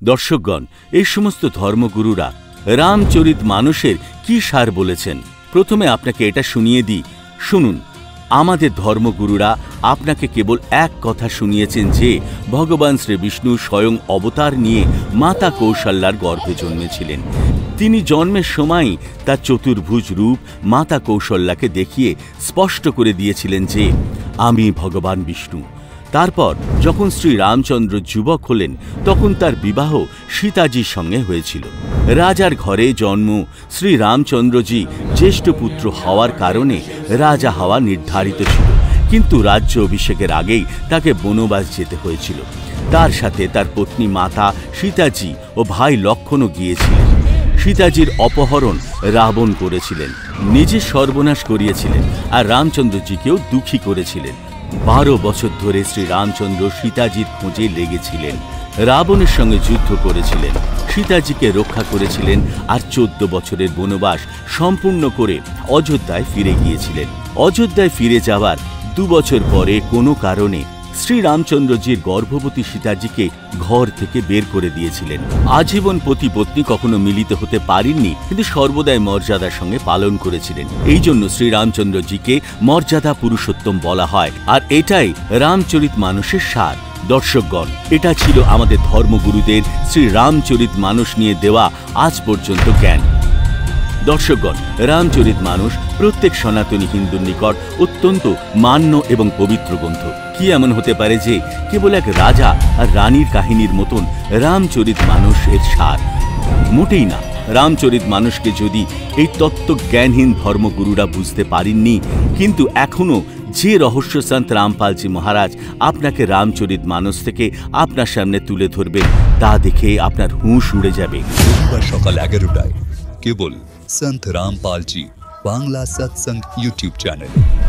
দর্শকগণ, এই সমস্ত ধর্মগুরুরা রামচরিত মানুষের কি সার বলেছেন প্রথমে আপনাকে এটা শুনিয়ে দিই। শুনুন, আমাদের ধর্মগুরুরা আপনাকে কেবল এক কথা শুনিয়েছেন যে ভগবান শ্রী বিষ্ণু স্বয়ং অবতার নিয়ে মাতা কৌশল্যার গর্ভে জন্মেছিলেন। তিনি জন্মের সময়ই তার চতুর্ভুজ রূপ মাতা কৌশল্যাকে দেখিয়ে স্পষ্ট করে দিয়েছিলেন যে আমি ভগবান বিষ্ণু। তারপর যখন শ্রী রামচন্দ্র যুবক হলেন তখন তার বিবাহ সীতাজির সঙ্গে হয়েছিল। রাজার ঘরে জন্ম শ্রী রামচন্দ্রজি জ্যেষ্ঠ পুত্র হওয়ার কারণে রাজা হওয়া নির্ধারিত ছিল, কিন্তু রাজ্য অভিষেকের আগেই তাকে বনবাস যেতে হয়েছিল। তার সাথে তার পত্নী মাতা সীতাজি ও ভাই লক্ষ্মণও গিয়েছিলেন। সীতাজির অপহরণ রাবণ করেছিলেন, নিজে সর্বনাশ করিয়েছিলেন আর রামচন্দ্রজিকেও দুঃখী করেছিলেন। 12 বছর ধরে শ্রী রামচন্দ্র সীতাজির খোঁজে লেগেছিলেন, রাবণের সঙ্গে যুদ্ধ করেছিলেন, সীতাজিকে রক্ষা করেছিলেন আর 14 বছরের বনবাস সম্পূর্ণ করে অযোধ্যায় ফিরে গিয়েছিলেন। অযোধ্যায় ফিরে যাওয়ার 2 বছর পরে কোনো কারণে শ্রী রামচন্দ্রজির গর্ভবতী সীতাজিকে ঘর থেকে বের করে দিয়েছিলেন। আজীবন পতি পত্নী কখনো মিলিত হতে পারেননি, কিন্তু সর্বদাই মর্যাদার সঙ্গে পালন করেছিলেন। এই জন্য শ্রী রামচন্দ্রজিকে মর্যাদা পুরুষোত্তম বলা হয়, আর এটাই রামচরিত মানুষের সার। দর্শকগণ, এটা ছিল আমাদের ধর্মগুরুদের শ্রী রামচরিত মানুষ নিয়ে দেওয়া আজ পর্যন্ত জ্ঞান। দর্শকগণ, রামচরিত মানুষ প্রত্যেক সনাতনী হিন্দুর নিকট অত্যন্ত মান্য এবং পবিত্র গ্রন্থ। কি এমন হতে পারে যে কেবল এক রাজা আর রানীর কাহিনীর মতন রামচরিত মানুষ এর সার? মোটেই না। রামচরিত মানুষকে যদি এই তত্ত্বজ্ঞানহীন ধর্মগুরুরা বুঝতে পারেননি, কিন্তু এখনো যে রহস্য সন্ত রামপালজি মহারাজ আপনাকে রামচরিত মানুষ থেকে আপনার সামনে তুলে ধরবেন, তা দেখে আপনার হুঁশ উড়ে যাবে। রবিবার সকাল 11টায় কেবল সন্ত রামপালজি বাংলা সৎসঙ্গ ইউটিউব চ্যানেল।